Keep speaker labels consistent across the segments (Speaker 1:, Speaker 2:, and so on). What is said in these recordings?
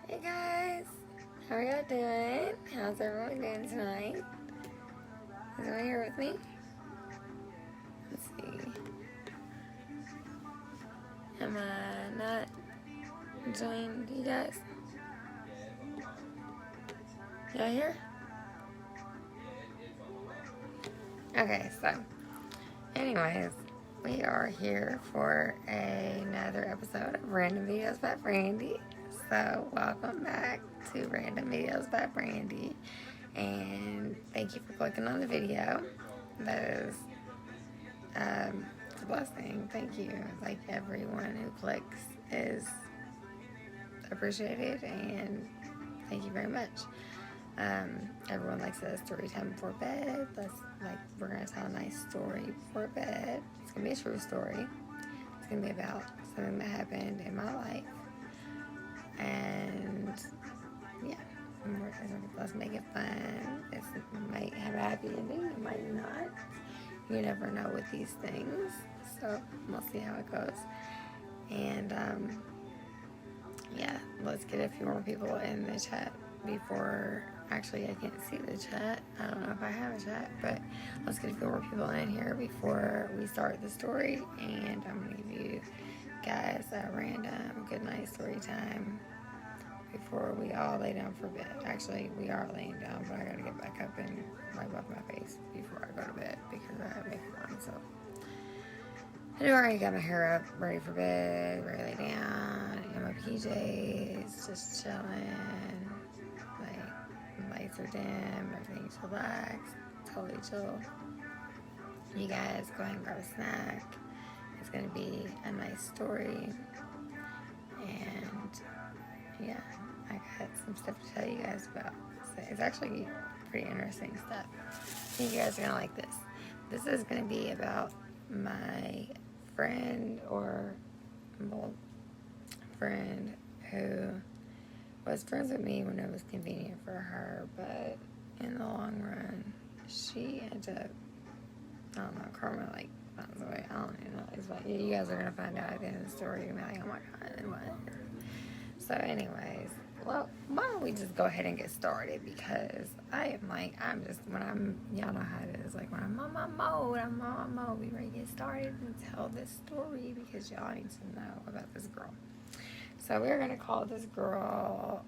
Speaker 1: Hey guys, how are y'all doing? How's everyone doing tonight? Is anyone here with me? Let's see. Am I not joined you guys? Y'all here? Okay, so anyways, we are here for another episode of Random Videos by Brandy. So welcome back to Random Videos by Brandy, and thank you for clicking on the video. That is a blessing. Thank you. Like, everyone who clicks is appreciated, and thank you very much. Everyone likes a story time before bed. We're gonna tell a nice story before bed. It's gonna be a true story. It's gonna be about something that happened in my life, and yeah, let's make it fun. It might have a happy ending, it might not. You never know with these things, so we'll see how it goes. And yeah, let's get a few more people in the chat before. Actually, I can't see the chat. I don't know if I have a chat, but let's get a few more people in here before we start the story. And I'm gonna give you guys a random good night story time before we all lay down for bed. Actually, we are laying down, but I gotta get back up and wipe off my face before I go to bed because I have makeup on. So I already got my hair up, ready for bed, ready to lay down in my PJs, just chilling. Like, lights are dim, everything's relaxed, totally chill. You guys go ahead and grab a snack. It's gonna be a nice story, and yeah, I got some stuff to tell you guys about. So it's actually pretty interesting stuff. I think you guys are gonna like this. This is gonna be about my friend who was friends with me when it was convenient for her, but in the long run, she ended up, I don't know, karma finds a way. I don't even know. It's like, you guys are gonna find out at the end of the story. You're gonna be like, oh my god, what? So anyways, well, why don't we just go ahead and get started, because y'all know how it is, like when I'm on my mode, we ready to get started and tell this story because y'all need to know about this girl. So we're going to call this girl,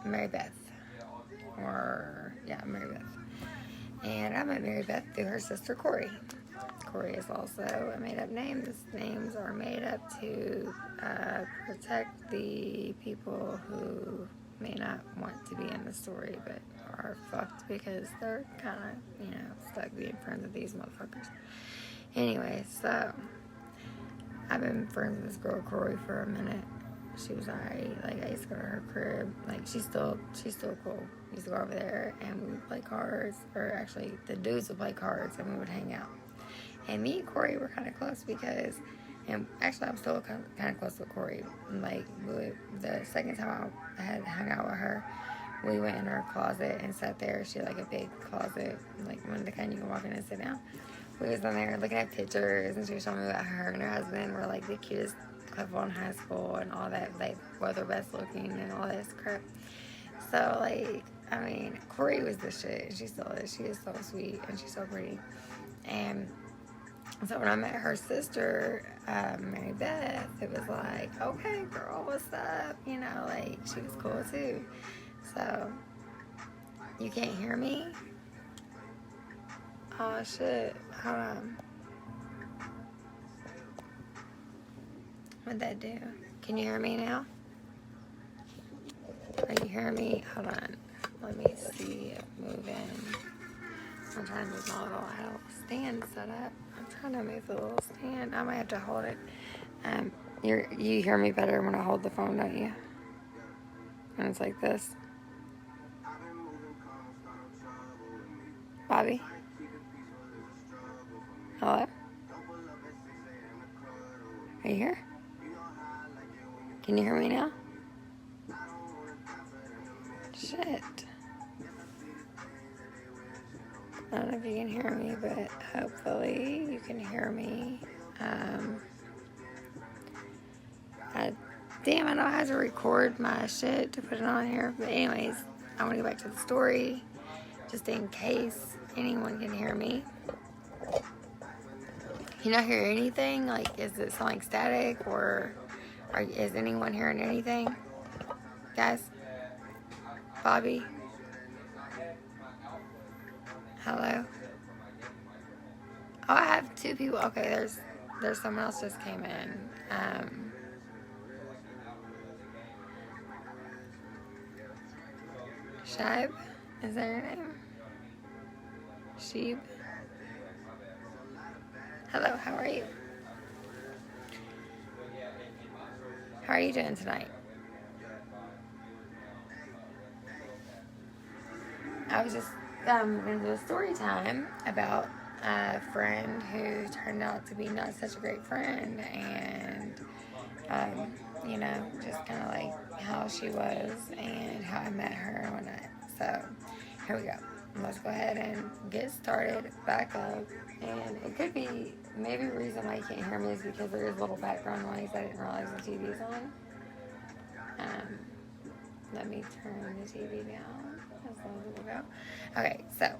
Speaker 1: Mary Beth, Mary Beth. And I met Mary Beth through her sister, Corey. Corey is also a made-up name. These names are made up to protect the people who may not want to be in the story, but are fucked because they're kind of, stuck being friends with these motherfuckers. Anyway, so I've been friends with this girl, Corey, for a minute. She was alright. Like, I used to go to her crib. Like, she's still cool. We used to go over there and we would play cards, or actually the dudes would play cards and we would hang out. And me and Corey were kind of close and actually I'm still kind of close with Corey. Like, the second time I had hung out with her, we went in her closet and sat there. She had like a big closet, like one of the kind you can walk in and sit down. We was in there looking at pictures, and she was showing me about her and her husband were like the cutest couple in high school and all that. Like, were the best looking and all this crap. So, like, I mean, Corey was the shit. She still is. She is so sweet and she's so pretty. And so when I met her sister, Mary Beth, it was like, okay, girl, what's up? Like, she was cool too. So, you can't hear me? Oh, shit. Hold on. What'd that do? Can you hear me now? Are you hearing me? Hold on. Let me see it moving. I'm trying to move my little stand set up. I'm trying to move the little stand. I might have to hold it. You hear me better when I hold the phone, don't you? When it's like this. Bobby? Hello? Are you here? Can you hear me now? Shit. I don't know if you can hear me, but hopefully you can hear me. I Damn, I know how to record my shit to put it on here. But anyways, I want to go back to the story, just in case anyone can hear me. You not hear anything? Like, is it sound like static, or is anyone hearing anything? Guys? Bobby? Hello? Oh, I have two people. Okay, there's someone else just came in. Shaib? Is that your name? Sheeb? Hello, how are you? How are you doing tonight? I was just going to do a story time about a friend who turned out to be not such a great friend, and just kind of like how she was and how I met her and whatnot. So here we go. Let's go ahead and get started back up. And it could be, maybe the reason why you can't hear me is because there is a little background noise. I didn't realize the TV's on. Let me turn the TV down as long as it will go. Okay, so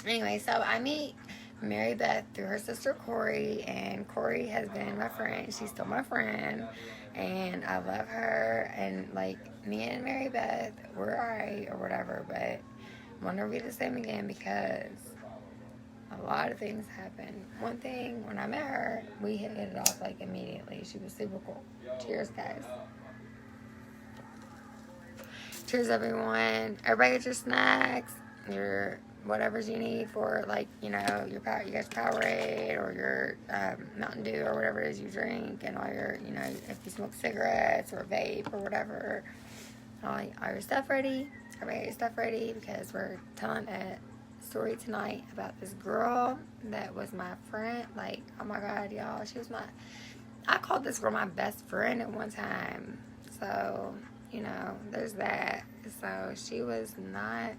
Speaker 1: anyway, so I meet Mary Beth through her sister Corey, and Corey has been my friend. She's still my friend, and I love her. And like, me and Mary Beth, we're alright or whatever, but we'll never be the same again because a lot of things happened. One thing, when I met her, we hit it off like immediately. She was super cool. Cheers, guys. Cheers, everyone. Everybody get your snacks, your whatever's you need for, like, your power, you guys Powerade or your Mountain Dew or whatever it is you drink, and all your, if you smoke cigarettes or vape or whatever, all your stuff ready. Everybody get your stuff ready because we're telling a story tonight about this girl that was my friend. Like, oh my God, y'all, I called this girl my best friend at one time. So, there's that. So she was not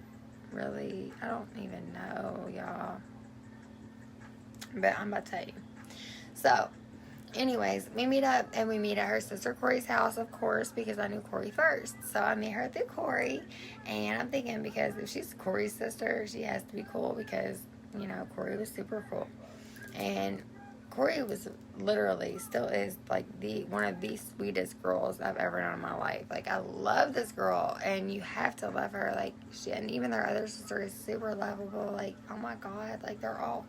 Speaker 1: really, I don't even know, y'all. But I'm about to tell you. So, anyways, we meet up, and we meet at her sister Corey's house, of course, because I knew Corey first. So I meet her through Corey, and I'm thinking, because if she's Corey's sister, she has to be cool because, Corey was super cool. And Corey was literally, still is, like, one of the sweetest girls I've ever known in my life. Like, I love this girl, and you have to love her. Like, and even their other sister is super lovable. Like, oh my God, like, they're all,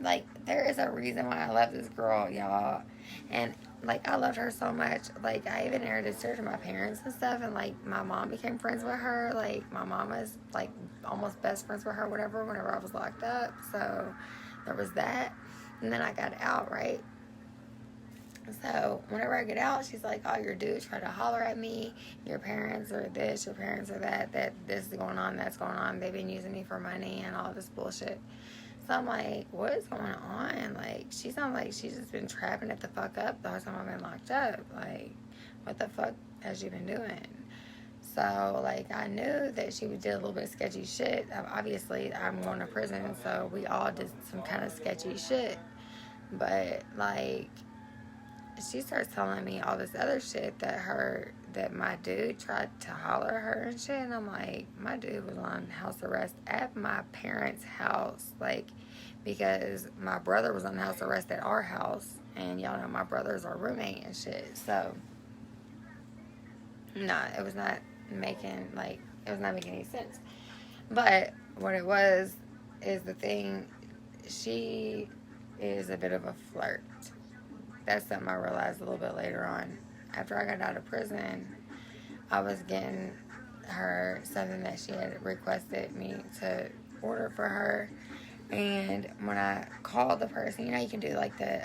Speaker 1: like, there is a reason why I love this girl, y'all. And, like, I loved her so much. Like, I even introduced her to my parents and stuff, and, like, my mom became friends with her. Like, my mom was, like, almost best friends with her, whatever, whenever I was locked up. So there was that. And then I got out, right? So whenever I get out, she's like, oh, your dudes try to holler at me. Your parents are this, your parents are that this is going on, that's going on. They've been using me for money and all this bullshit. So I'm like, what is going on? Like, she sounds like she's just been trapping it the fuck up the whole time I've been locked up. Like, what the fuck has she been doing? So, like, I knew that she did a little bit of sketchy shit. Obviously, I'm going to prison, so we all did some kind of sketchy shit. But, like, she starts telling me all this other shit that my dude tried to holler at her and shit. And I'm like, my dude was on house arrest at my parents' house. Like, because my brother was on house arrest at our house. And y'all know my brother's our roommate and shit. So, no, it was not making any sense. But what it was is the thing, she is a bit of a flirt. That's something I realized a little bit later on. After I got out of prison, I was getting her something that she had requested me to order for her. And when I called the person, you can do like the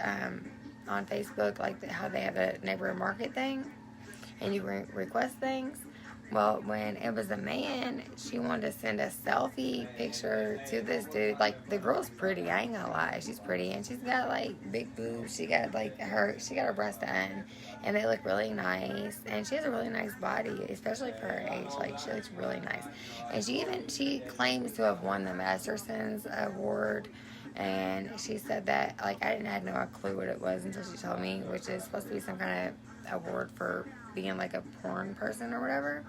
Speaker 1: on Facebook, like how they have a neighborhood market thing, and you request things. Well, when it was a man, she wanted to send a selfie picture to this dude. Like, the girl's pretty, I ain't gonna lie. She's pretty, and she's got, like, big boobs. She got her breasts done, and they look really nice. And she has a really nice body, especially for her age. Like, she looks really nice. And she claims to have won the Masterson's Award And she said that, like, I didn't have no clue what it was until she told me, which is supposed to be some kind of award for being, like, a porn person or whatever.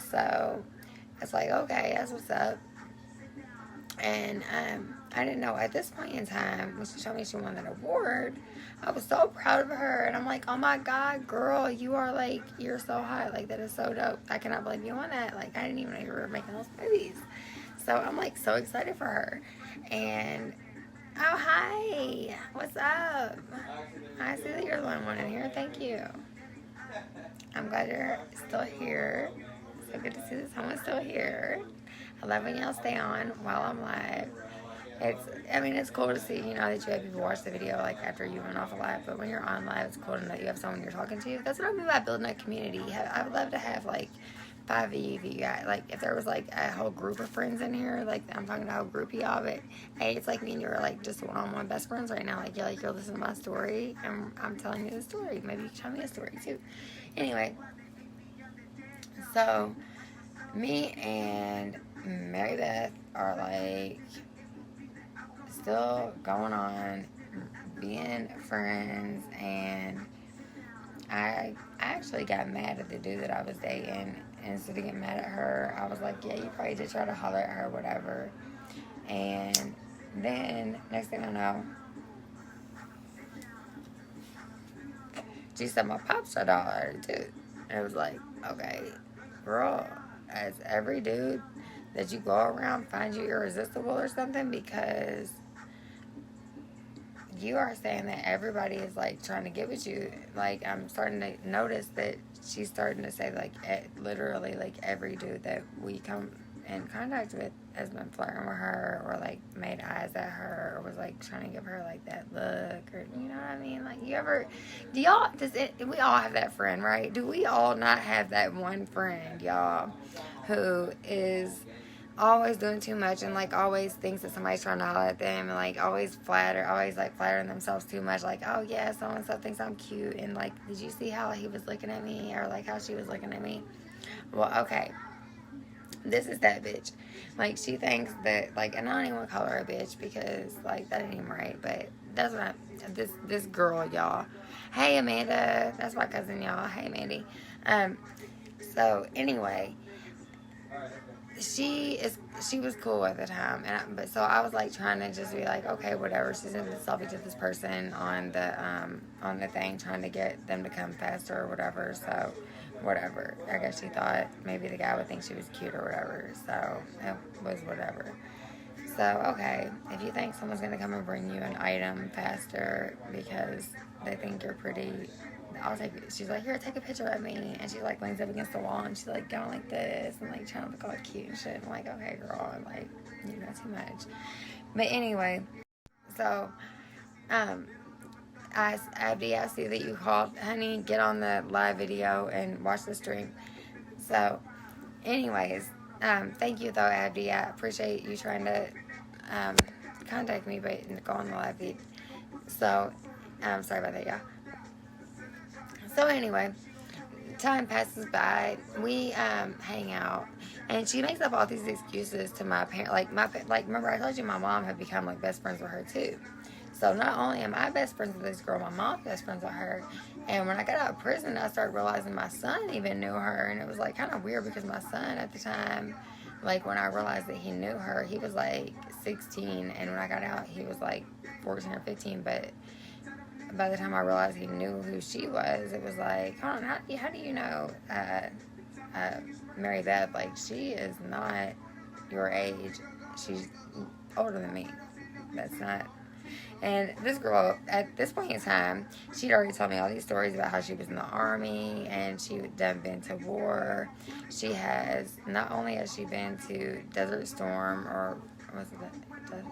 Speaker 1: So, it's like, okay, that's what's up. And I didn't know at this point in time, when she told me she won that award, I was so proud of her. And I'm like, oh my God, girl, you are like, you're so hot. Like, that is so dope. I cannot believe you won that. Like, I didn't even know you were making those movies. So I'm like so excited for her. And, oh, hi. What's up? I see that you're the only one in here. Thank you. I'm glad you're still here. So good to see that someone's still here. I love when y'all stay on while I'm live. It's cool to see, that you have people watch the video, like, after you went off a live. But when you're on live, it's cool to know that you have someone you're talking to. That's what I mean by building a community. I would love to have, like, 5 of you guys. Like, if there was, like, a whole group of friends in here, like, I'm talking to a whole group of y'all, but, hey, it's like me and you are, like, just one-on-one best friends right now. Like, you're listening to my story, and I'm telling you the story. Maybe you can tell me a story, too. Anyway, so, me and Mary Beth are, like, still going on being friends, and I actually got mad at the dude that I was dating. Instead of getting mad at her, I was like, yeah, you probably did try to holler at her, whatever. And then, next thing I know, she said my pop star doll at her too. And it was like, okay, girl, as every dude that you go around find you irresistible or something, because you are saying that everybody is, like, trying to get with you. Like, I'm starting to notice that she's starting to say, like, literally, like, every dude that we come in contact with has been flirting with her, or, like, made eyes at her, or was, like, trying to give her, like, that look, or, you know what I mean? Like, we all have that friend, right? Do we all not have that one friend, y'all, who is always doing too much, and, like, always thinks that somebody's trying to holler at them, and, like, always flattering themselves too much, like, oh yeah, so and so thinks I'm cute, and, like, did you see how he was looking at me, or, like, how she was looking at me? Well, okay, this is that bitch. Like, she thinks that, like, and I don't even want to call her a bitch, because, like, that ain't even right, but that's what this girl, y'all. Hey, Amanda, that's my cousin, y'all. Hey, Mandy. So anyway, she was cool at the time, but so I was, like, trying to just be like, okay, whatever. She sent a selfie to this person on the thing, trying to get them to come faster or whatever. So whatever. I guess she thought maybe the guy would think she was cute or whatever. So it was whatever. So, okay, if you think someone's gonna come and bring you an item faster because they think you're pretty, I'll take it. She's like, here, take a picture of me. And she, like, leans up against the wall, and she's, like, going like this, and, like, trying to look all cute and shit. I'm like, okay, girl, I'm like, you know, too much. But anyway, so, Abdi, I see that you called. Honey, get on the live video and watch the stream. So, anyways, thank you, though, Abdi. I appreciate you trying to contact me, but go on the live feed. So, sorry about that, y'all. So anyway, time passes by. We hang out, and she makes up all these excuses to my parents. Like remember I told you my mom had become, like, best friends with her too. So not only am I best friends with this girl, my mom's best friends with her. And when I got out of prison, I started realizing my son even knew her, and it was, like, kind of weird, because my son at the time, like, when I realized that he knew her, he was, like, 16, and when I got out, he was, like, 14 or 15, but by the time I realized he knew who she was, it was like, hold on, how do you know Mary Beth? Like, she is not your age. She's older than me. That's not. And this girl, at this point in time, she'd already told me all these stories about how she was in the army, and she'd been to war. She has, not only has she been to Desert Storm, or was it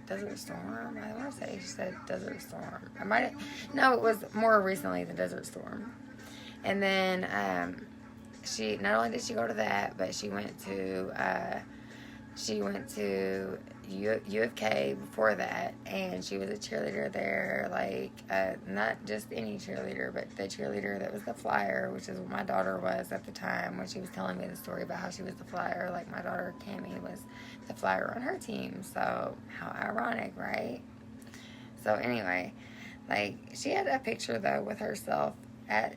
Speaker 1: Desert Storm? I want to say she said Desert Storm. No, it was more recently the Desert Storm. And then she, not only did she go to that, but she went to U of K before that, and she was a cheerleader there, like, not just any cheerleader, but the cheerleader that was the flyer, which is what my daughter was at the time when she was telling me the story about how she was the flyer. Like, my daughter, Cammie, was the flyer on her team, so how ironic, right? So, anyway, like, she had a picture, though, with herself at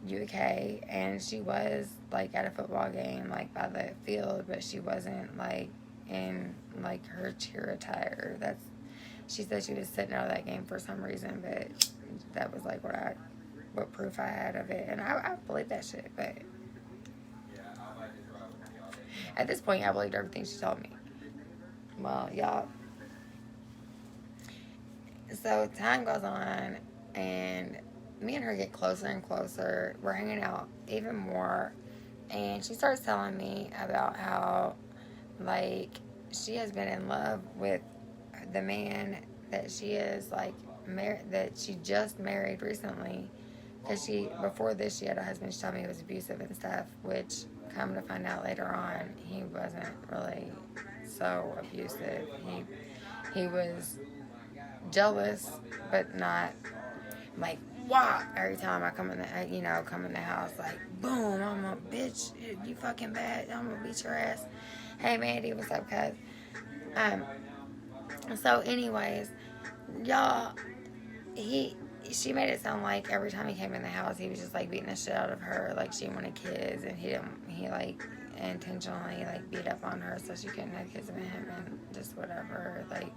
Speaker 1: UK, and she was, like, at a football game, like, by the field, but she wasn't, like, in, like, her cheer attire. She said she was sitting out of that game for some reason, but that was, like, what proof I had of it, and I believe that shit, but at this point, I believed everything she told me. Well, y'all, so time goes on, and me and her get closer and closer. We're hanging out even more, and she starts telling me about how, like, she has been in love with the man that she is, like, that she just married recently. Because before this, she had a husband. She told me he was abusive and stuff, which, come to find out later on, he wasn't really so abusive. He was jealous, but not, like, wow, every time I come in the house, like, boom, I'm a bitch, you fucking bad, I'm gonna beat your ass. Hey, Mandy, what's up, cuz? So anyways, y'all, she made it sound like every time he came in the house, he was just, like, beating the shit out of her, like, she wanted kids, and he like, intentionally, like, beat up on her so she couldn't have kids with him, and just whatever, like,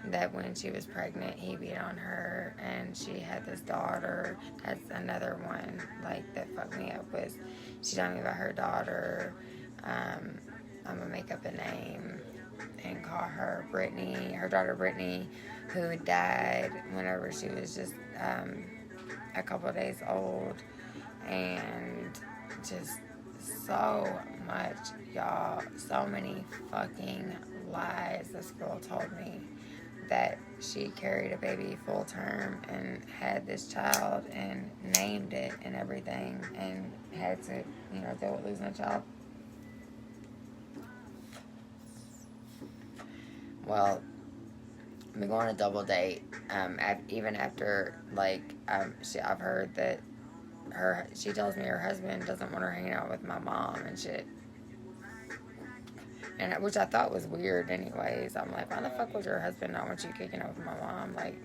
Speaker 1: that when she was pregnant, he beat on her, and she had this daughter. That's another one, like, that fucked me up, was she told me about her daughter. I'm gonna make up a name and call her Brittany, her daughter Brittany, who died whenever she was just a couple of days old, and just so much, y'all, so many fucking lies this girl told me, that she carried a baby full term and had this child and named it and everything, and had to, deal with losing a child. Well, we go on a double date, even after, like, I've heard that she tells me her husband doesn't want her hanging out with my mom and shit. And which I thought was weird anyways. I'm like, why the fuck would your husband not want you kicking out with my mom? Like,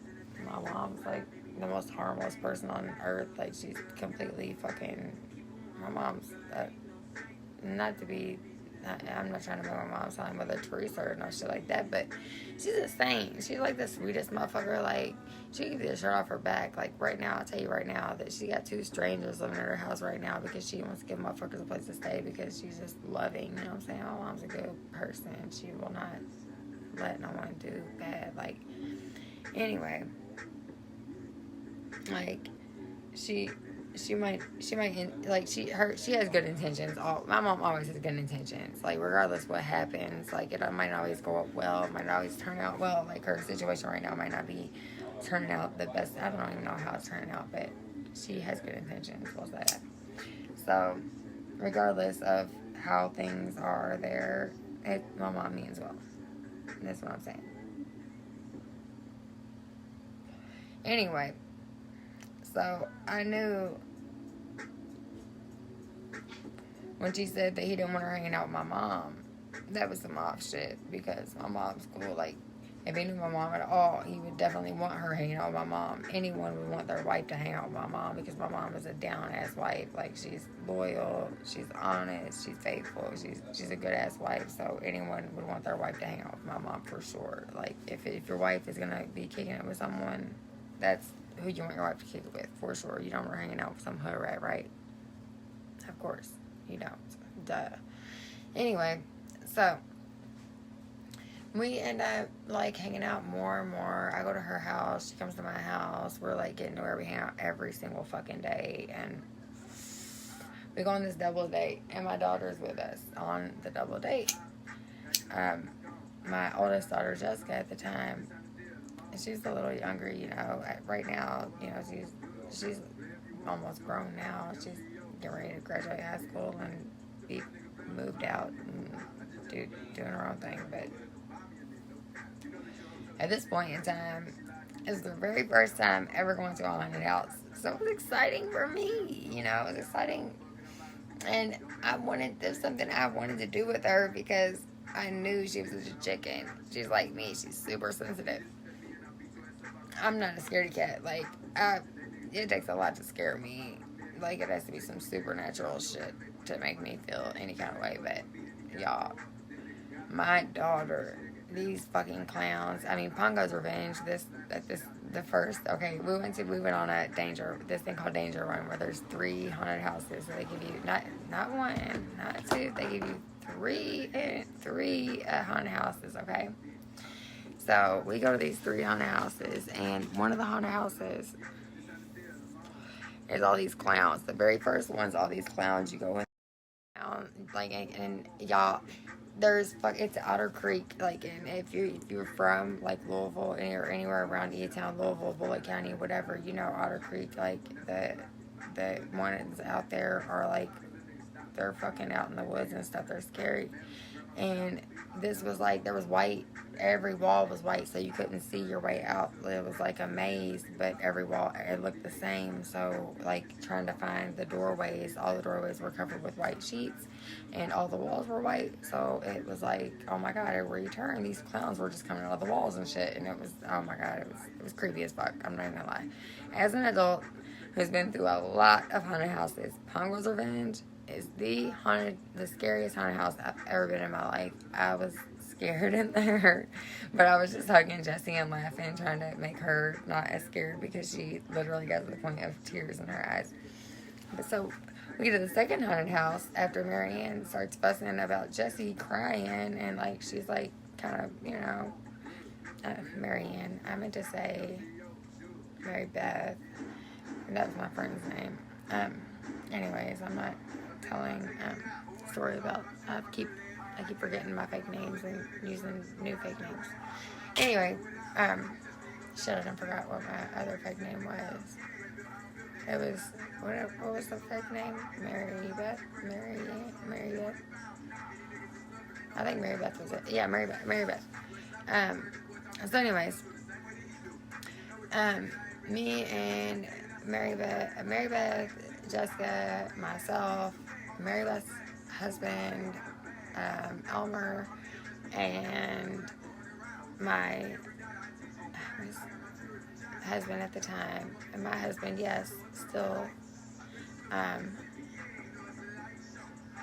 Speaker 1: my mom's, like, the most harmless person on earth. Like, she's completely fucking, my mom's, not to be, I'm not trying to make my mom sound like Mother Teresa or no shit like that, but she's a saint. She's, like, the sweetest motherfucker. Like, she can get the shirt off her back. Like, right now, I'll tell you right now that she got 2 strangers living at her house right now because she wants to give motherfuckers a place to stay because she's just loving, you know what I'm saying? My mom's a good person. She will not let no one do bad. Like, anyway, like, she might, like, she has good intentions. My mom always has good intentions. Like, regardless what happens, like, it might not always go up well. It might not always turn out well. Like, her situation right now might not be turning out the best. I don't even know how it's turning out, but she has good intentions. We'll say that. So, regardless of how things are there, my mom means well. That's what I'm saying. Anyway, so I knew when she said that he didn't want her hanging out with my mom, that was some off shit, because my mom's cool. Like, if he knew my mom at all, he would definitely want her hanging out with my mom. Anyone would want their wife to hang out with my mom, because my mom is a down-ass wife. Like, she's loyal, she's honest, she's faithful, she's a good-ass wife, so anyone would want their wife to hang out with my mom for sure. Like, if your wife is gonna be kicking it with someone, that's who you want your wife to kick it with, for sure. You don't want her hanging out with some hood rat, right? Of course, you don't. Duh. Anyway, so we end up, like, hanging out more and more. I go to her house. She comes to my house. We're, like, getting to where we hang out every single fucking day. And we go on this double date. And my daughter's with us on the double date. My oldest daughter, Jessica, at the time, she's a little younger, right now, she's almost grown now. She's getting ready to graduate high school and be moved out and doing her own thing, but At this point in time, it was the very first time ever going to a haunted house. So it was exciting for me, you know, it was exciting. And there's something I wanted to do with her because I knew she was a chicken. She's like me, she's super sensitive. I'm not a scaredy cat. Like, it takes a lot to scare me. Like, it has to be some supernatural shit to make me feel any kind of way. But, y'all, my daughter, these fucking clowns. I mean, Pongo's Revenge. The first. Okay, we went on this thing called Danger Run, where there's 3 haunted houses. So they give you not one, not two. They give you three haunted houses. Okay. So we go to these 3 haunted houses, and one of the haunted houses is all these clowns. The very first one's all these clowns. You go in, like, and y'all, it's Otter Creek, like, and if you're from like Louisville or anywhere around E-Town, Louisville, Bullitt County, whatever, you know Otter Creek, like the ones out there are like they're fucking out in the woods and stuff. They're scary. And this was like, there was white, every wall was white, so you couldn't see your way out. It was like a maze, but every wall, it looked the same. So, like, trying to find the doorways, all the doorways were covered with white sheets, and all the walls were white. So it was like, oh my god, everywhere you turn, these clowns were just coming out of the walls and shit. And it was, oh my god, it was creepy as fuck. I'm not even gonna lie. As an adult who's been through a lot of haunted houses, Pongo's Revenge is the scariest haunted house I've ever been in my life. I was scared in there, but I was just hugging Jessie and laughing, trying to make her not as scared because she literally got to the point of tears in her eyes. But so we get to the second haunted house after Marianne starts fussing about Jessie crying, and like she's like kind of, you know, Marianne. I meant to say Mary Beth. And that was my friend's name. Anyways, I'm not telling a story about. I keep forgetting my fake names and using new fake names. Anyway, shit, I done forgot what my other fake name was. It was what was the fake name? Mary Beth. I think Mary Beth was it. Yeah, Mary Beth. So anyways, me and Mary Beth, Jessica, myself, Mary Beth's husband, Elmer, and my husband at the time, and my husband, yes, still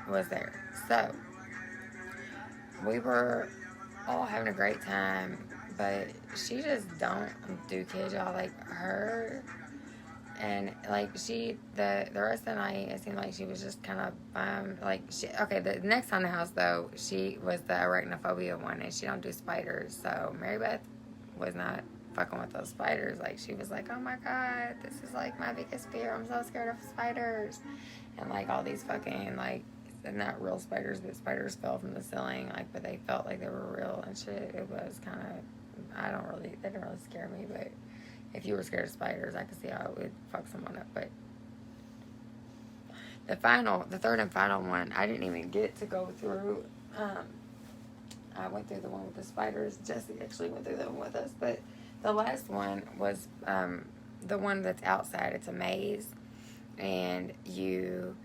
Speaker 1: was there. So we were all having a great time, but she just don't do kids, y'all. Like her. And, like, the rest of the night, it seemed like she was just kind of bummed. Like, the next haunted house, though, she was the arachnophobia one, and she don't do spiders. So, Mary Beth was not fucking with those spiders. Like, she was like, oh, my God, this is, like, my biggest fear. I'm so scared of spiders. And, like, all these fucking, like, not real spiders, but spiders fell from the ceiling, like, but they felt like they were real and shit. It was kind of, they didn't really scare me, but if you were scared of spiders, I could see how it would fuck someone up. But the third and final one, I didn't even get to go through. I went through the one with the spiders. Jesse actually went through that one with us. But the last one was the one that's outside. It's a maze. And you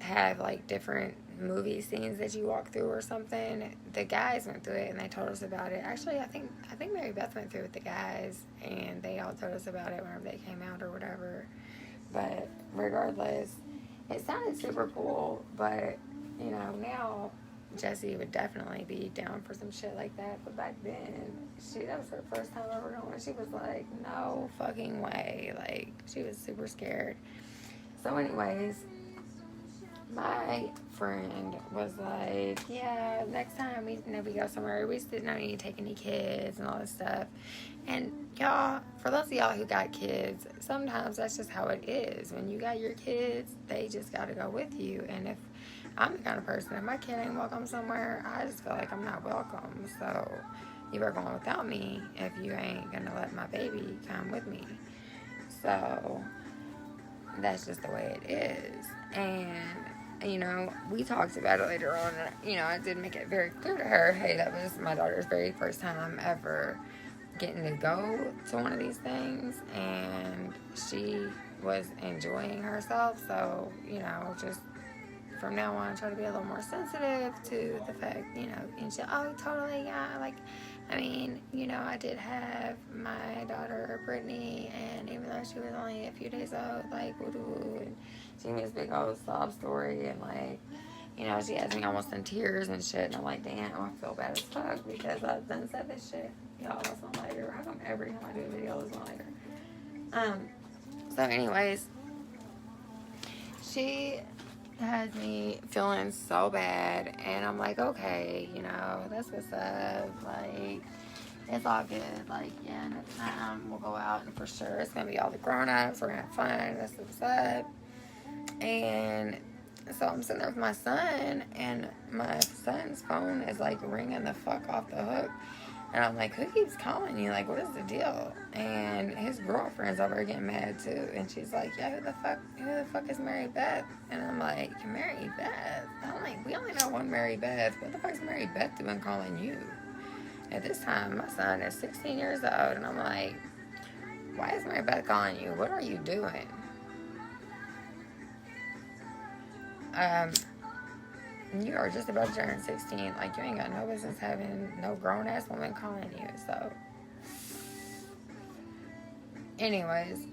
Speaker 1: have, like, different movie scenes that you walk through or something. The guys went through it and they told us about it. Actually, I think Mary Beth went through with the guys and they all told us about it whenever they came out or whatever. But regardless, it sounded super cool. But, you know, now Jessie would definitely be down for some shit like that. But back then, that was her first time ever going. She was like, no fucking way. Like, she was super scared. So anyways, my friend was like, yeah, next time we go somewhere, we don't need to take any kids and all this stuff. And y'all, for those of y'all who got kids, sometimes that's just how it is. When you got your kids, they just got to go with you. And if I'm the kind of person, if my kid ain't welcome somewhere, I just feel like I'm not welcome. So you are going without me if you ain't going to let my baby come with me. So that's just the way it is. And, you know, we talked about it later on. You know, I did make it very clear to her, hey, that was my daughter's very first time ever getting to go to one of these things, and she was enjoying herself. So, you know, just from now on, try to be a little more sensitive to the fact, you know, and she, oh, totally, yeah, like, I mean, you know, I did have my daughter, Brittany, and even though she was only a few days old, like, woo-doo, and she gave me this big old sob story, and, like, you know, she has me almost in tears and shit, and I'm like, damn, I feel bad as fuck, because I've done said this shit. Y'all, that's one later. How come every time I do a video, there's one later? So anyways, she has me feeling so bad, and I'm like, okay, you know, that's what's up, like, it's all good, like, yeah, next time we'll go out, and for sure, it's gonna be all the grown-ups, we're gonna have fun, that's what's up, and so I'm sitting there with my son, and my son's phone is, like, ringing the fuck off the hook, and I'm like, who keeps calling you? Like, what is the deal? And his girlfriend's over getting mad, too. And she's like, yeah, who the fuck is Mary Beth? And I'm like, Mary Beth? I'm like, we only know one Mary Beth. What the fuck's Mary Beth doing calling you? At this time, my son is 16 years old. And I'm like, why is Mary Beth calling you? What are you doing? You are just about to turn 16. Like, you ain't got no business having no grown-ass woman calling you. So, anyways,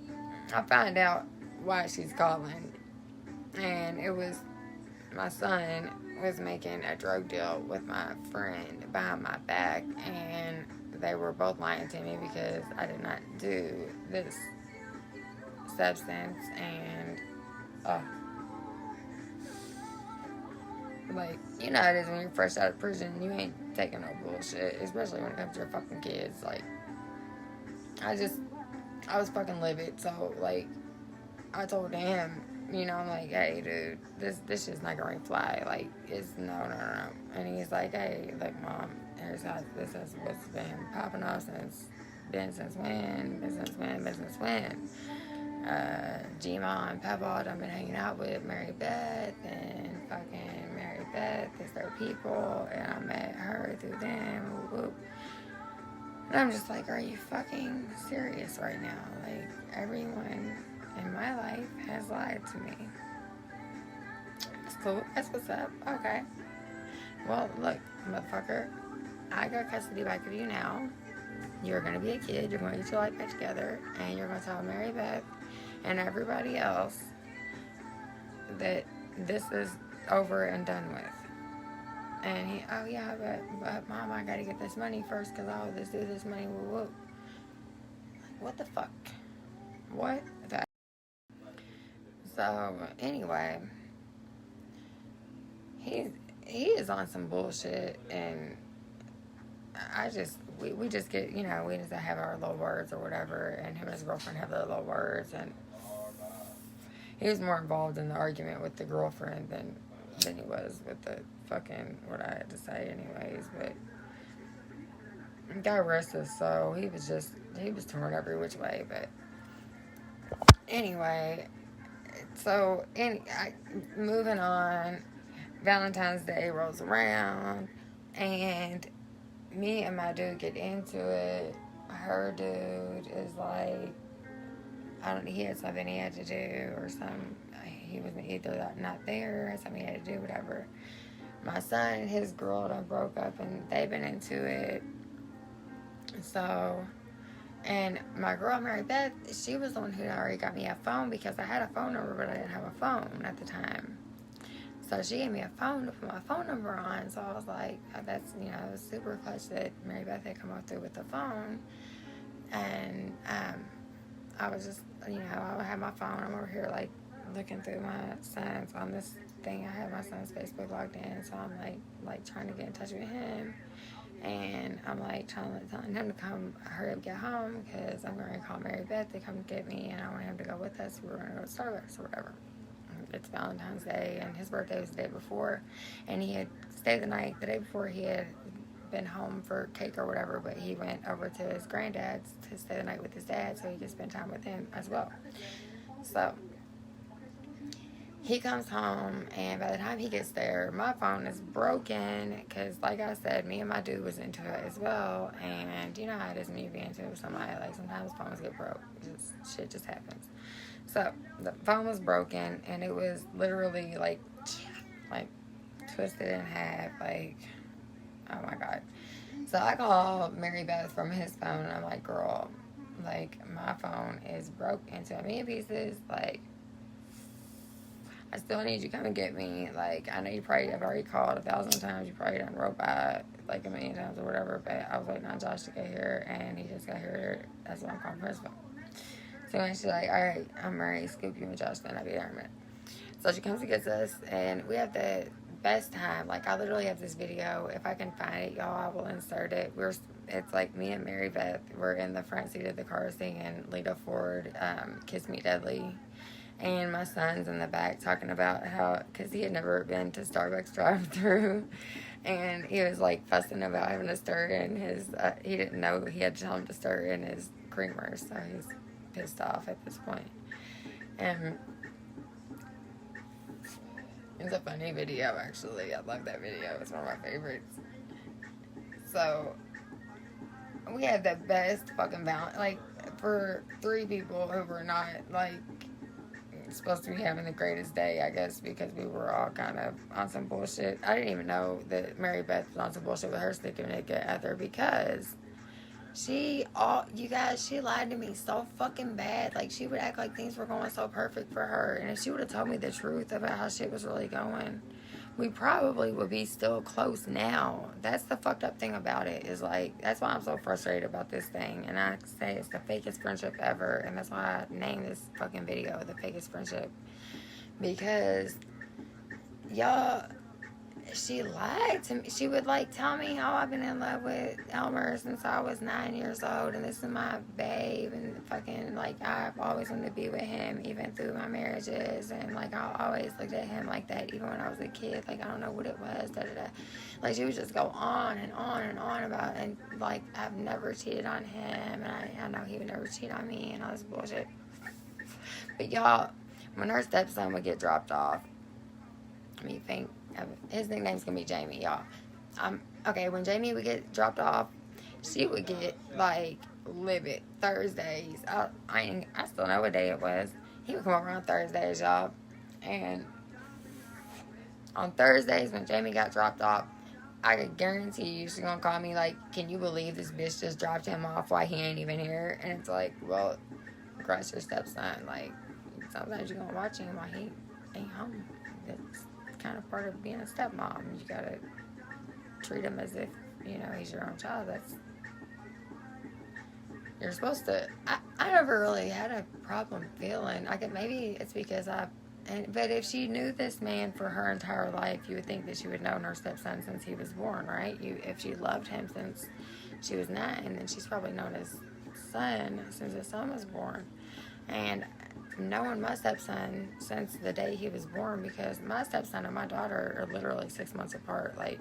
Speaker 1: I found out why she's calling. And it was my son was making a drug deal with my friend behind my back. And they were both lying to me because I did not do this substance. And, like, you know how it is when you're fresh out of prison. You ain't taking no bullshit, especially when it comes to your fucking kids. Like, I was fucking livid. So, like, I told him, you know, I'm like, hey, dude, this shit's not gonna fly. Like, it's no. And he's like, hey, like, Mom, here's how this is what's been popping off since when. G-Ma and Pebble, I've been hanging out with Mary Beth, and fucking Mary Beth is their people, and I met her through them, whoop, whoop. And I'm just like, are you fucking serious right now? Like, everyone in my life has lied to me. That's cool, that's what's up, okay. Well, look, motherfucker, I got custody back of you now. You're gonna be a kid, you're gonna get your life back together, and you're gonna tell Mary Beth and everybody else that this is over and done with. And he, oh yeah, but Mom, I gotta get this money first, because I owe this dude this money, woo woo. Like, what the fuck? What the? So, anyway, he is on some bullshit, and we just get, you know, we just have our little words or whatever, and him and his girlfriend have their little words, and he was more involved in the argument with the girlfriend than he was with the fucking, what I had to say anyways, but he got arrested, so he was torn every which way, but anyway, so, moving on, Valentine's Day rolls around, and me and my dude get into it. Her dude is like, he had something he had to do, or he was either not there, or something he had to do, whatever. My son and his girl done broke up, and they've been into it. So, and my girl, Mary Beth, she was the one who already got me a phone, because I had a phone number, but I didn't have a phone at the time. So she gave me a phone to put my phone number on. So I was like, that's, you know, it was super clutch that Mary Beth had come up through with the phone. And I was just, you know, I had my phone. I'm over here, like, looking through my son's on this thing. I have my son's Facebook logged in. So I'm, like trying to get in touch with him. And I'm, like, telling him to come hurry up, get home, because I'm going to call Mary Beth to come get me. And I want him to go with us. We're going to go to Starbucks or whatever. It's Valentine's Day, and his birthday was the day before, and he had stayed the night. The day before, he had been home for cake or whatever, but he went over to his granddad's to stay the night with his dad, so he could spend time with him as well. So he comes home, and by the time he gets there, my phone is broken because, like I said, me and my dude was into it as well. And you know how it is when you be into it with somebody. Like, sometimes phones get broke. Shit just happens. So the phone was broken, and it was literally like twisted in half. Like, oh my god. So I called Mary Beth from his phone, and I'm like, girl, like, my phone is broke into a million pieces. Like, I still need you to come and get me. Like, I know you probably have already called 1,000 times. You probably done wrote by it like a million times or whatever. But I was waiting on Josh to get here, and he just got here. That's why I'm calling for his phone. So when she's like, all right, I'm ready to scoop you and Josh, then I'll be there in a minute. So she comes and gets us, and we have the best time. Like, I literally have this video. If I can find it, y'all, I will insert it. It's like me and Mary Beth. We're in the front seat of the car singing Lita Ford, Kiss Me Deadly. And my son's in the back talking about how, because he had never been to Starbucks drive-thru, and he was like fussing about having to stir in his, he didn't know he had to tell him to stir in his creamer, so he's pissed off at this point. And it's a funny video, actually. I love that video. It's one of my favorites. So we had the best fucking balance, like, for 3 people who were not, like, supposed to be having the greatest day, I guess, because we were all kind of on some bullshit. I didn't even know that Mary Beth was on some bullshit with her sticking it either, because she lied to me so fucking bad. Like, she would act like things were going so perfect for her, and if she would have told me the truth about how shit was really going, we probably would be still close now. That's the fucked up thing about it, is like, that's why I'm so frustrated about this thing. And I say it's the fakest friendship ever, and that's why I named this fucking video The Fakest Friendship. Because y'all, she lied to me. She would, like, tell me how I've been in love with Elmer since I was 9 years old, and this is my babe, and fucking, like, I've always wanted to be with him, even through my marriages, and, like, I always looked at him like that, even when I was a kid. Like, I don't know what it was, da-da-da. Like, she would just go on and on and on about it, and, like, I've never cheated on him, and I know he would never cheat on me, and all this bullshit. But, y'all, when her stepson would get dropped off, I mean, his nickname's gonna be Jamie, y'all. Okay, when Jamie would get dropped off, she would get, like, livid Thursdays. I still know what day it was. He would come over on Thursdays, y'all. And on Thursdays, when Jamie got dropped off, I could guarantee you she's gonna call me like, can you believe this bitch just dropped him off while he ain't even here? And it's like, well, Christ, your stepson. Like, sometimes you're gonna watch him while he ain't home. That's kind of part of being a stepmom. You gotta treat him as if, you know, he's your own child. You're supposed to. I never really had a problem feeling like it. Maybe it's because but if she knew this man for her entire life, you would think that she would know her stepson since he was born, right? If she loved him since she was 9, then she's probably known his son since his son was born. And knowing my stepson since the day he was born, because my stepson and my daughter are literally 6 months apart. Like,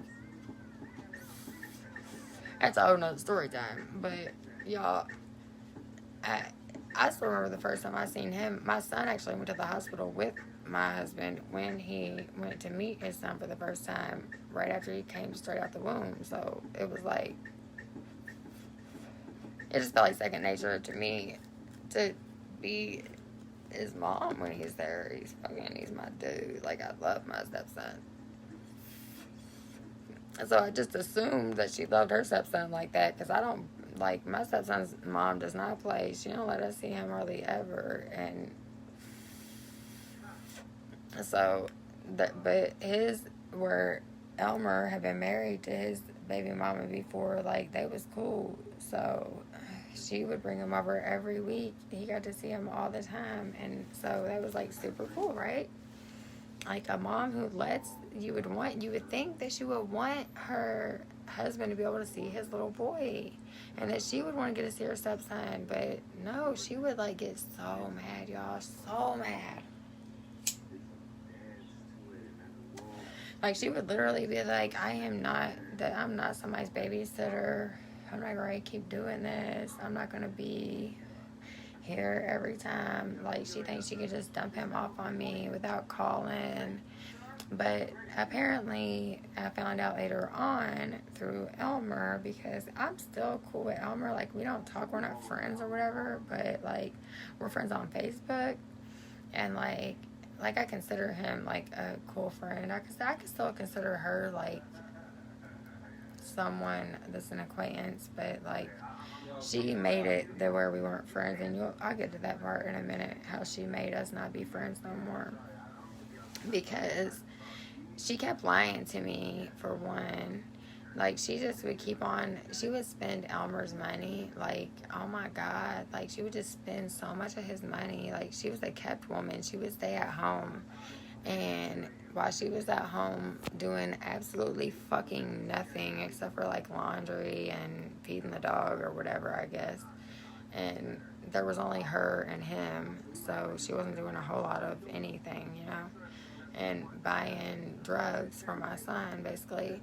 Speaker 1: that's a whole nother story time. But y'all, I still remember the first time I seen him. My son actually went to the hospital with my husband when he went to meet his son for the first time, right after he came straight out the womb. So it was like, it just felt like second nature to me to be his mom when he's there. He's my dude. Like, I love my stepson. So I just assumed that she loved her stepson like that, because I don't, like, my stepson's mom does not play. She don't let us see him hardly ever. And so, but where Elmer had been married to his baby mama before, like, they was cool. So she would bring him over every week. He got to see him all the time. And so that was, like, super cool, right? Like, a mom who you would think that she would want her husband to be able to see his little boy, and that she would want to get to see her stepson. But no, she would, like, get so mad, y'all, so mad. Like, she would literally be like, I'm not somebody's babysitter. I'm not going to keep doing this. I'm not going to be. here every time. Like, she thinks she could just dump him off on me without calling. But apparently, I found out later on through Elmer, because I'm still cool with Elmer. Like, we don't talk, we're not friends or whatever, but, like, we're friends on Facebook. And, like I consider him, like, a cool friend. I can still consider her, like, someone that's an acquaintance, but, like, she made it to where we weren't friends. And I'll get to that part in a minute, how she made us not be friends no more. Because she kept lying to me, for one. Like, she just would keep on, she would spend Elmer's money. Like, oh my God. Like, she would just spend so much of his money. Like, she was a kept woman. She would stay at home. And while she was at home doing absolutely fucking nothing except for, like, laundry and feeding the dog or whatever, I guess. And there was only her and him. So she wasn't doing a whole lot of anything, you know. And buying drugs for my son, basically.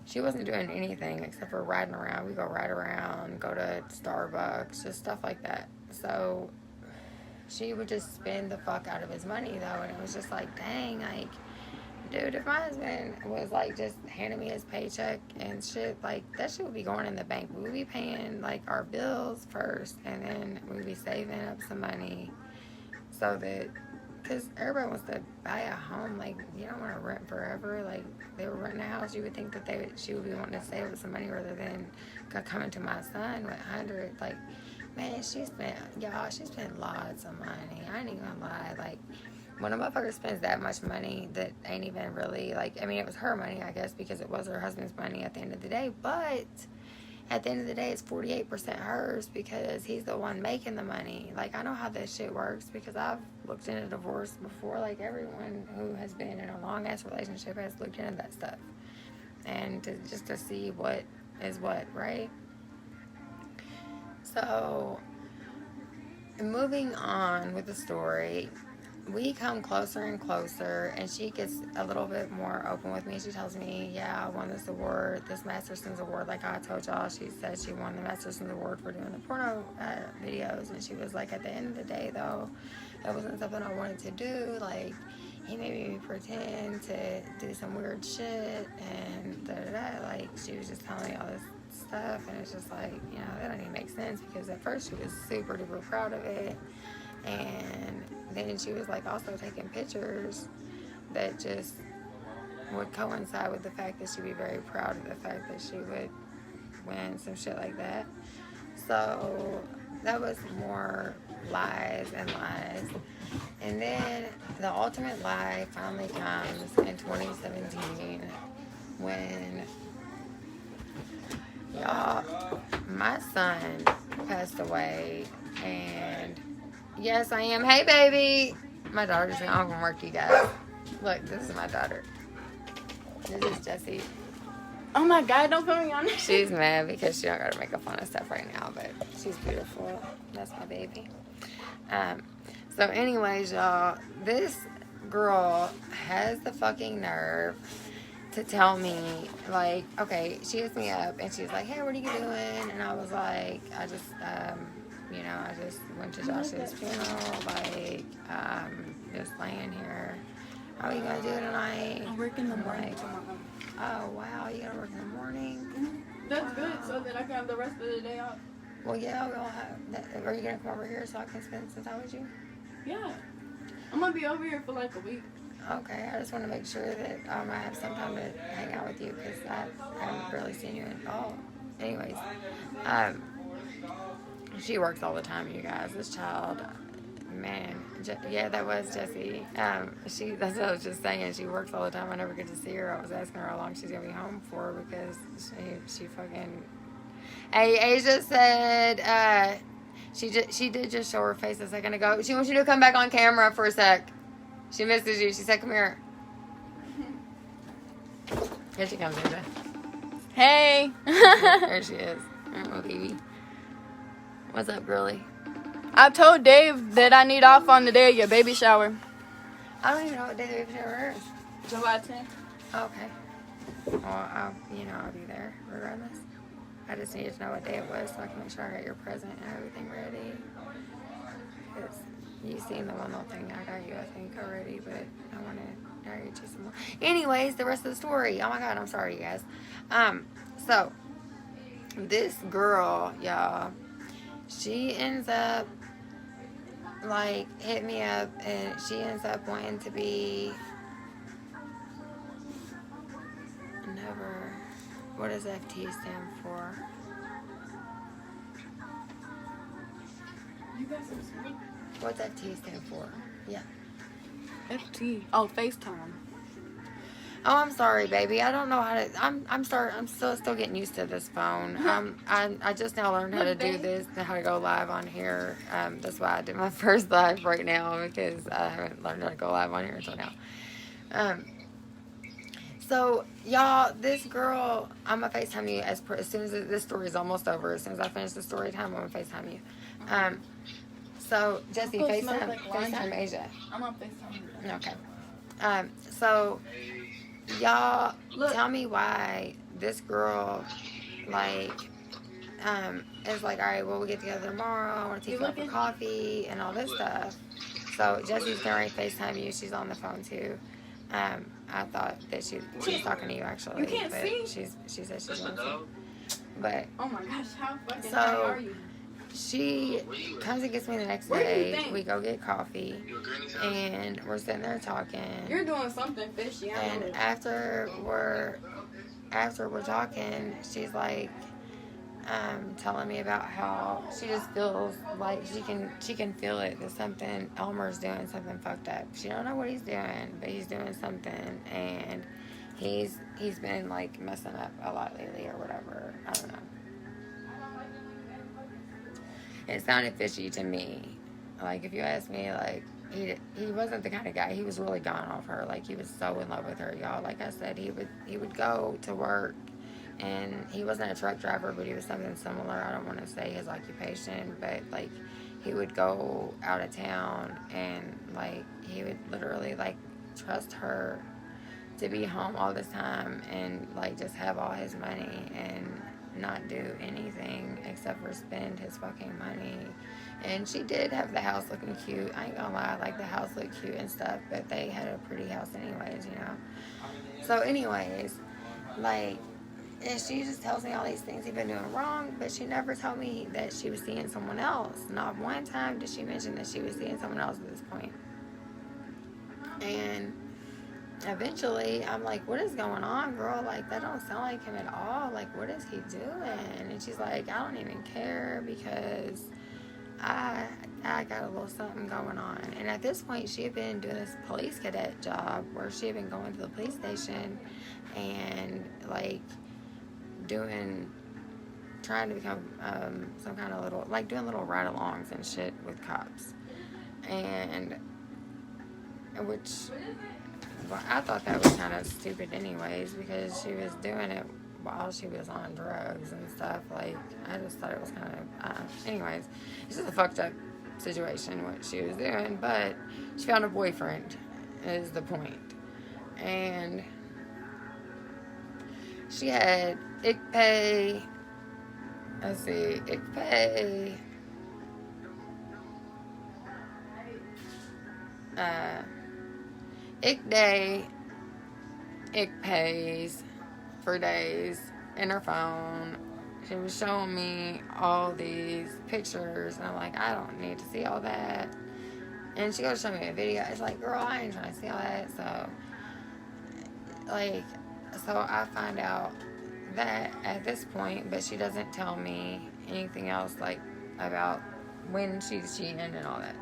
Speaker 1: She wasn't doing anything except for riding around. We go ride around, go to Starbucks, just stuff like that. So she would just spend the fuck out of his money, though. And it was just like, dang, like, dude, if my husband was, like, just handing me his paycheck and shit, like, that shit would be going in the bank. We would be paying, like, our bills first, and then we'd be saving up some money. So that, because everybody wants to buy a home, like, you don't want to rent forever. Like, they were renting a house, you would think that she would be wanting to save up some money rather than coming to my son with 100. Like, man, she spent lots of money. I ain't even gonna lie. Like, when a motherfucker spends that much money that ain't even really, like, I mean, it was her money, I guess, because it was her husband's money at the end of the day, but at the end of the day, it's 48% hers because he's the one making the money. Like, I know how this shit works because I've looked into divorce before. Like, everyone who has been in a long-ass relationship has looked into that stuff. And just to see what is what, right? So, moving on with the story, we come closer and closer, and she gets a little bit more open with me. She tells me, yeah, I won this award, this Masterson's award, like I told y'all. She said she won the Masterson's award for doing the porno videos, and she was like, at the end of the day, though, it wasn't something I wanted to do. Like, he made me pretend to do some weird shit, and da-da-da. Like, she was just telling me all this stuff, and it's just like, you know, that don't even make sense, because at first she was super duper proud of it, and then she was like also taking pictures that just would coincide with the fact that she'd be very proud of the fact that she would win some shit like that. So that was more lies and lies. And then the ultimate lie finally comes in 2017 when, y'all, my son passed away. And yes, I am. Hey, baby. My daughter's home from work, you guys. Look, this is my daughter. This is Jessie.
Speaker 2: Oh my God, don't put me on this.
Speaker 1: She's mad because she don't got to make fun of stuff right now, but she's beautiful. That's my baby. So anyways, y'all, this girl has the fucking nerve to tell me, like, okay, she hits me up and she's like, hey, what are you doing? And I was like, I just went to Josh's funeral, like, just laying here. How are you gonna do tonight?
Speaker 2: I work in the morning tomorrow.
Speaker 1: Oh, wow, you gotta work in the morning?
Speaker 2: Mm-hmm. That's good, so that I can have the rest of the day off.
Speaker 1: Well, yeah, we'll have that. Are you gonna come over here so I can spend some time with you?
Speaker 2: Yeah. I'm gonna be over here for like a week.
Speaker 1: Okay, I just want to make sure that I have some time to hang out with you because I haven't really seen you at all. Anyways, she works all the time, you guys. This child, man, yeah, that was Jessie. That's what I was just saying. She works all the time. I never get to see her. I was asking her how long she's gonna be home for because she fucking. Hey, Asia said she did just show her face a second ago. She wants you to come back on camera for a sec. She misses you. She said, come here. Here she comes, Asia.
Speaker 2: Hey.
Speaker 1: There she is. Oh, baby. What's up, girlie?
Speaker 2: I told Dave that I need off on the day of your baby shower.
Speaker 1: I don't even know what day the baby shower is.
Speaker 2: July 10th.
Speaker 1: Okay. Well, I'll be there regardless. I just needed to know what day it was so I can make sure I got your present and everything ready. Because you seen the one little thing I got you, I think, already, but I want to get you some more. Anyways, the rest of the story. Oh my God, I'm sorry, you guys. So this girl, y'all, she ends up like hit me up, and she ends up wanting to be never. What does FT stand for?
Speaker 2: You got some sweet.
Speaker 1: What's FT stand for? Yeah.
Speaker 2: FT. Oh, FaceTime.
Speaker 1: Oh, I'm sorry, baby. I don't know how to. I'm still getting used to this phone. I just now learned how to do this, how to go live on here. That's why I did my first live right now, because I haven't learned how to go live on here until now. So y'all, this girl, I'm gonna FaceTime you as soon as this story is almost over. As soon as I finish the story time, I'm gonna FaceTime you. So Jesse, FaceTime Asia.
Speaker 2: I'm on FaceTime.
Speaker 1: Okay. So y'all, tell me why this girl, like, is like, all right, well, we'll get together tomorrow. I want to take you out for coffee and all this stuff. So Jesse's gonna FaceTime you. She's on the phone too. I thought that she was talking to you actually.
Speaker 2: You can't
Speaker 1: but
Speaker 2: see?
Speaker 1: She said she's on the phone. But
Speaker 2: oh my gosh, how fucking high are you?
Speaker 1: She comes and gets me the next day. We go get coffee, and we're sitting there talking.
Speaker 2: You're doing something fishy.
Speaker 1: And after we're talking, she's like telling me about how she just feels like she can feel it, that something Elmer's doing something fucked up. She don't know what he's doing, but he's doing something, and he's been like messing up a lot lately or whatever. I don't know. It sounded fishy to me. Like, if you ask me, like, he wasn't the kind of guy. He was really gone off her. Like, he was so in love with her, y'all. Like I said, he would go to work, and he wasn't a truck driver, but he was something similar. I don't want to say his occupation, but, like, he would go out of town, and, like, he would literally, like, trust her to be home all the time and, like, just have all his money and not do anything except for spend his fucking money. And she did have the house looking cute. I ain't gonna lie, like, the house looked cute and stuff, but they had a pretty house anyways, you know. So anyways, like, and she just tells me all these things he's been doing wrong, but she never told me that she was seeing someone else. Not one time did she mention that she was seeing someone else at this point. And eventually, I'm like, what is going on, girl? Like, that don't sound like him at all. Like, what is he doing? And she's like, I don't even care, because I got a little something going on. And at this point, she had been doing this police cadet job where she had been going to the police station and, like, trying to become some kind of little, like, doing little ride-alongs and shit with cops. And, which, well, I thought that was kind of stupid anyways, because she was doing it while she was on drugs and stuff. Like, I just thought it was kind of, anyways, it's just a fucked up situation what she was doing, but she found a boyfriend, is the point. And she had ICPay, ICPay, ICPays for days in her phone. She was showing me all these pictures, and I'm like, I don't need to see all that. And she goes to show me a video. It's like, girl, I ain't trying to see all that. So, like, I find out that at this point, but she doesn't tell me anything else, like, about when she's cheating and all that.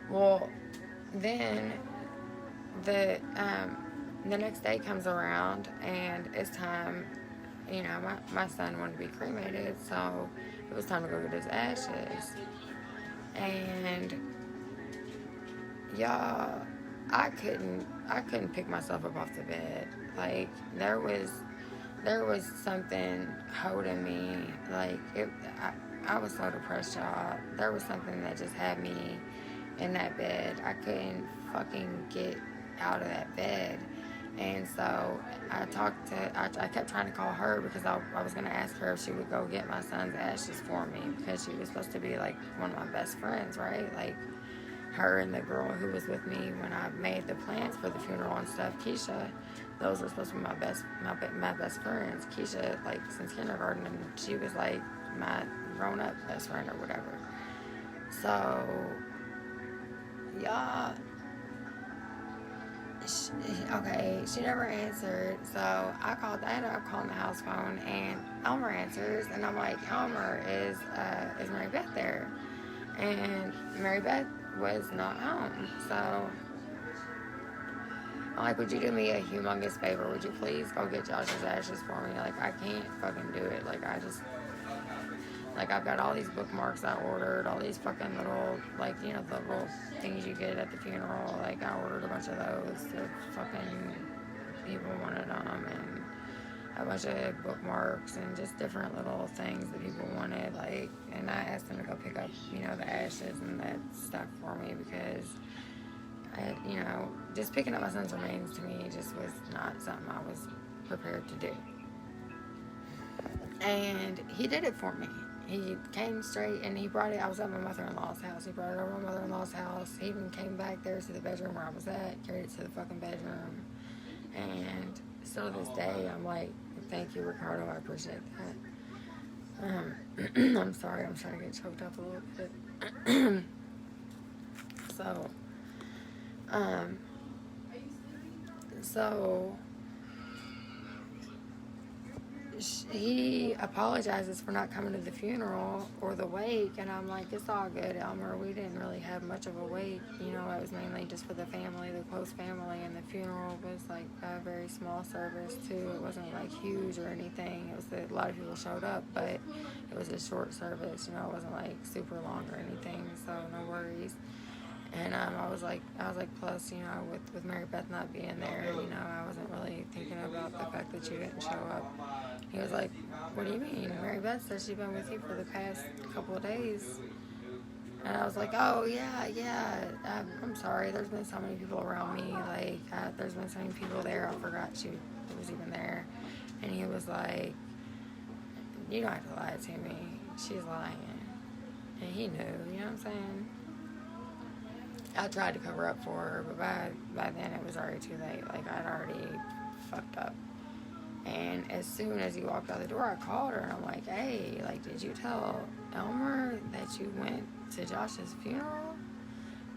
Speaker 1: Well, then the next day comes around, and it's time, you know, my son wanted to be cremated, so it was time to go get his ashes. And y'all, I couldn't pick myself up off the bed. Like, there was something holding me. Like, I was so depressed, y'all. There was something that just had me in that bed. I couldn't fucking get out of that bed. And so I kept trying to call her because I was going to ask her if she would go get my son's ashes for me because she was supposed to be like one of my best friends, right? Like her and the girl who was with me when I made the plans for the funeral and stuff, Keisha, those were supposed to be my best friends. Keisha, like since kindergarten, and she was like my grown-up best friend or whatever. So, y'all, she never answered. So I ended up calling the house phone, and Elmer answers, and I'm like, Elmer, is Mary Beth there? And Mary Beth was not home. So I'm like, would you do me a humongous favor? Would you please go get Josh's ashes for me? Like, I can't fucking do it. Like, I've got all these bookmarks I ordered, all these fucking little, like, the little things you get at the funeral. Like, I ordered a bunch of those. The fucking people wanted them, and a bunch of bookmarks and just different little things that people wanted. Like, and I asked them to go pick up, the ashes and that stuff for me because just picking up my son's remains to me just was not something I was prepared to do. And he did it for me. He came straight and he brought it. I was at my mother-in-law's house. He brought it over to my mother-in-law's house. He even came back there to the bedroom where I was at, carried it to the fucking bedroom. And still to this day, I'm like, thank you, Ricardo. I appreciate that. I'm sorry. I'm trying to get choked up a little bit. So, he apologizes for not coming to the funeral or the wake, and I'm like, it's all good, Elmer. We didn't really have much of a wake. It was mainly just for the family, the close family, and the funeral was like a very small service too. It wasn't like huge or anything. It was a lot of people showed up, but it was a short service. It wasn't like super long or anything, so no worries. And I was like, plus, with Mary Beth not being there, I wasn't really thinking about the fact that you didn't show up. He was like, what do you mean? Mary Beth said she's been with you for the past couple of days. And I was like, oh, yeah. I'm sorry. There's been so many people around me. Like, there's been so many people there. I forgot she was even there. And he was like, you don't have to lie to me. She's lying. And he knew, you know what I'm saying? I tried to cover up for her, but by then it was already too late. Like, I'd already fucked up. And as soon as he walked out the door, I called her, and I'm like, hey, like, did you tell Elmer that you went to Josh's funeral?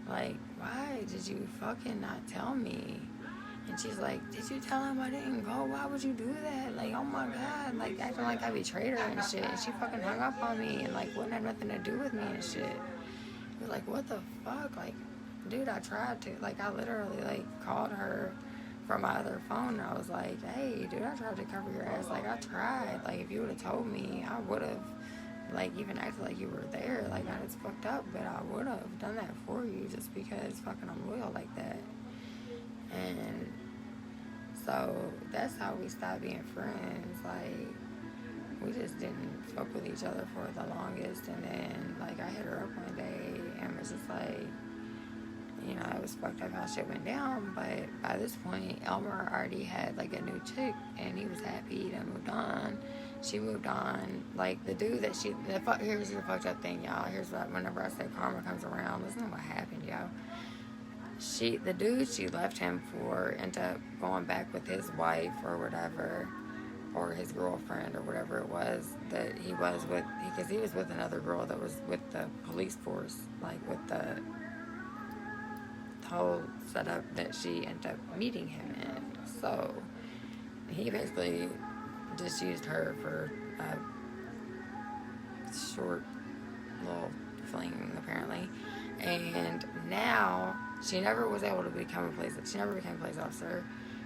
Speaker 1: Like, why did you fucking not tell me? And she's like, did you tell him I didn't go? Why would you do that? Like, oh my God, like, acting like I betrayed her and shit. And she fucking hung up on me and, like, wouldn't have nothing to do with me and shit. It was like, what the fuck? Like, dude, I tried to. Like, I literally, like, called her from my other phone, and I was like, hey, dude, I tried to cover your ass. Like, I tried. Like, if you would have told me, I would have, like, even acted like you were there. Like, it's fucked up, but I would have done that for you just because fucking I'm loyal like that. And so that's how we stopped being friends. Like, we just didn't fuck with each other for the longest. And then, like, I hit her up one day and was just like, it was fucked up how shit went down, but by this point, Elmer already had, like, a new chick, and he was happy to move on. She moved on. Like, the dude that here's the fucked up thing, y'all. Here's what, whenever I say karma comes around, listen to what happened, y'all. The dude she left him for ended up going back with his wife or whatever, or his girlfriend or whatever it was that he was with, because he was with another girl that was with the police force, like, with the whole setup that she ended up meeting him in. So he basically just used her for a short little fling, apparently. And now she never was able to become she never became a police officer.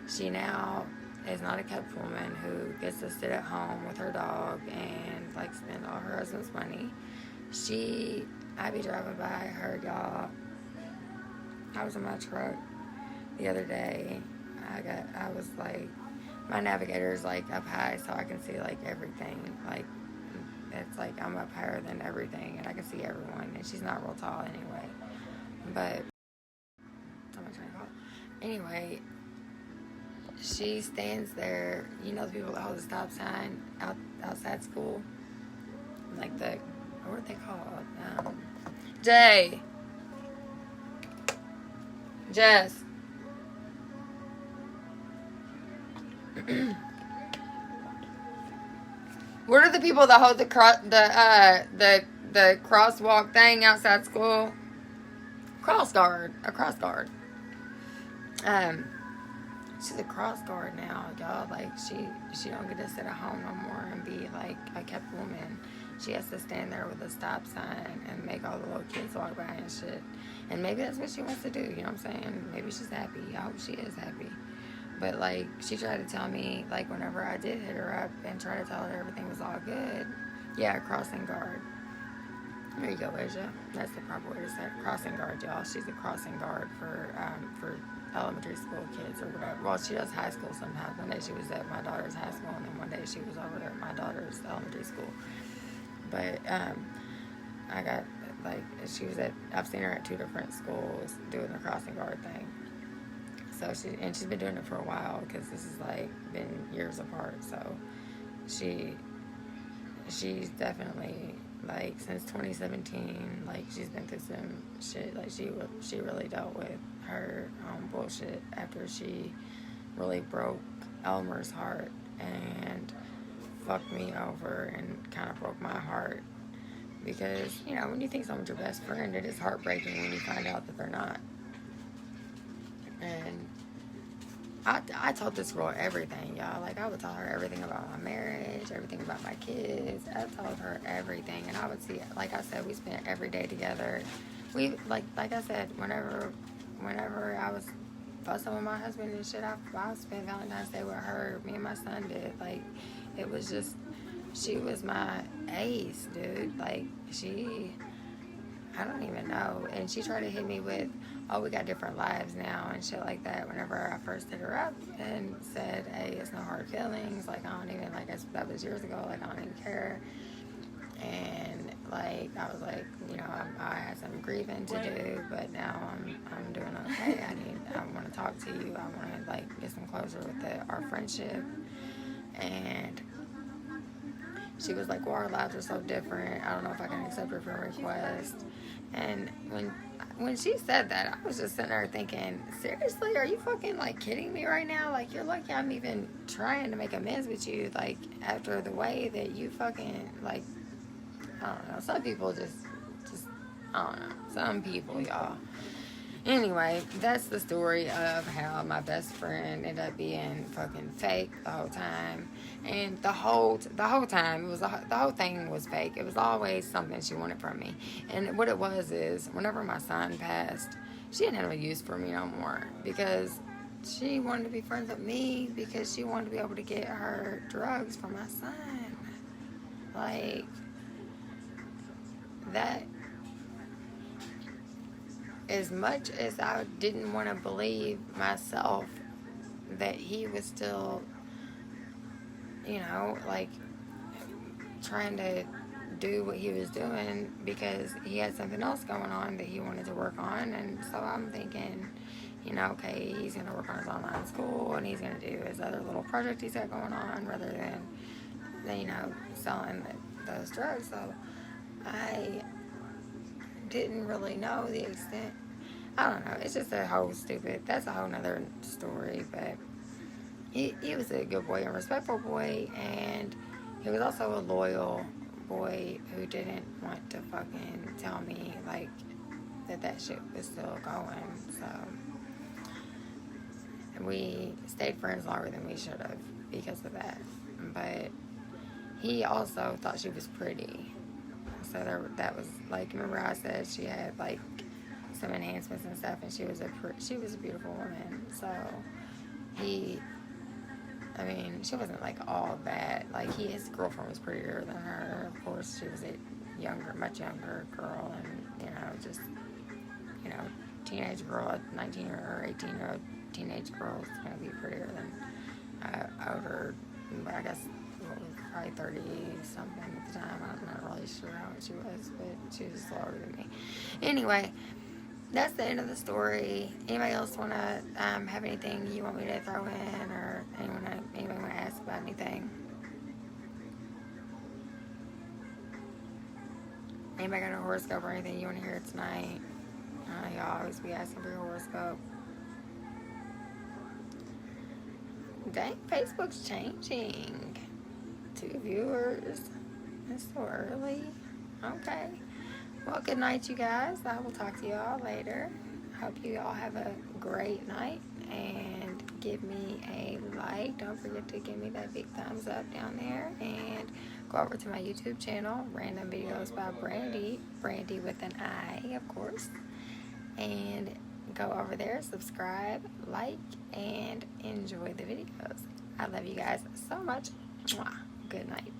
Speaker 1: She now is not a kept woman who gets to sit at home with her dog and, like, spend all her husband's money. I be driving by her, y'all. I was in my truck the other day. I was like, my navigator's like up high so I can see, like, everything. Like, it's like I'm up higher than everything and I can see everyone. And she's not real tall anyway. But, somebody's trying to call. Anyway, she stands there. You know the people that hold the stop sign outside school? Like what are they called? Jess. What are the people that hold the crosswalk thing outside school? A cross guard. She's a cross guard now, y'all. Like she don't get to sit at home no more and be like a kept woman. She has to stand there with a stop sign and make all the little kids walk by and shit. And maybe that's what she wants to do. You know what I'm saying? Maybe she's happy. I hope she is happy. But like she tried to tell me, like whenever I did hit her up and try to tell her everything was all good. Yeah, crossing guard. There you go, Asia. That's the proper way to say it. Crossing guard, y'all. She's a crossing guard for elementary school kids or whatever. Well, she does high school sometimes. One day she was at my daughter's high school, and then one day she was over at my daughter's elementary school. But I got I've seen her at 2 different schools doing the crossing guard thing. So she's been doing it for a while because this is like been years apart. So she's definitely like since 2017, like she's been through some shit. Like she really dealt with her bullshit after she really broke Elmer's heart and fucked me over and kind of broke my heart. Because, you know, when you think someone's your best friend, it is heartbreaking when you find out that they're not. And I told this girl everything, y'all. Like, I would tell her everything about my marriage, everything about my kids. I told her everything. And I would see, like I said, we spent every day together. We, like I said, whenever I was fussing with my husband and shit, I spent Valentine's Day with her. Me and my son did. Like, it was just, she was my ace, dude. Like, I don't even know. And she tried to hit me with, oh, we got different lives now and shit like that whenever I first hit her up and said, hey, it's no hard feelings. Like, I don't even, like, that was years ago. Like, I don't even care. And, like, I was like, you know, I had some grieving to do, but now I'm doing okay. I want to talk to you. I want to, like, get some closure with our friendship. And she was like, well, our lives are so different. I don't know if I can accept her friend request. And when she said that, I was just sitting there thinking, seriously, are you fucking, like, kidding me right now? Like, you're lucky I'm even trying to make amends with you, like, after the way that you fucking, like, I don't know. Some people just, I don't know. Some people, y'all. Anyway, that's the story of how my best friend ended up being fucking fake the whole time. And the whole time, the whole thing was fake. It was always something she wanted from me. And what it was is, whenever my son passed, she didn't have no use for me no more. Because she wanted to be friends with me because she wanted to be able to get her drugs for my son. Like, that, as much as I didn't want to believe myself that he was still, you know, like, trying to do what he was doing because he had something else going on that he wanted to work on. And so I'm thinking, you know, okay, he's going to work on his online school and he's going to do his other little project he's got going on rather than you know, selling those drugs. So I didn't really know the extent. I don't know. It's just a whole stupid. That's a whole nother story. But he was a good boy, a respectful boy, and he was also a loyal boy who didn't want to fucking tell me like that shit was still going. So we stayed friends longer than we should have because of that. But he also thought she was pretty. So that was like, remember I said she had like some enhancements and stuff, and she was a beautiful woman. So she wasn't like all bad. Like his girlfriend was prettier than her. Of course, she was a much younger girl, and teenage girl, a 19 or 18-year-old teenage girl is gonna be prettier than older. I guess probably 30 something at the time. I'm not really sure how old she was, but she was older than me. Anyway, that's the end of the story. Anybody else want to have anything you want me to throw in, or anybody want to ask about anything? Anybody got a horoscope or anything you want to hear tonight? Y'all always be asking for your horoscope. Dang, Facebook's changing. 2 viewers. It's so early. Okay. Well, good night, you guys. I will talk to you all later. Hope you all have a great night, and give me a like. Don't forget to give me that big thumbs up down there, and go over to my YouTube channel, Random Videos by Brandy with an I, of course, and go over there, subscribe, like, and enjoy the videos. I love you guys so much. Mwah. Good night.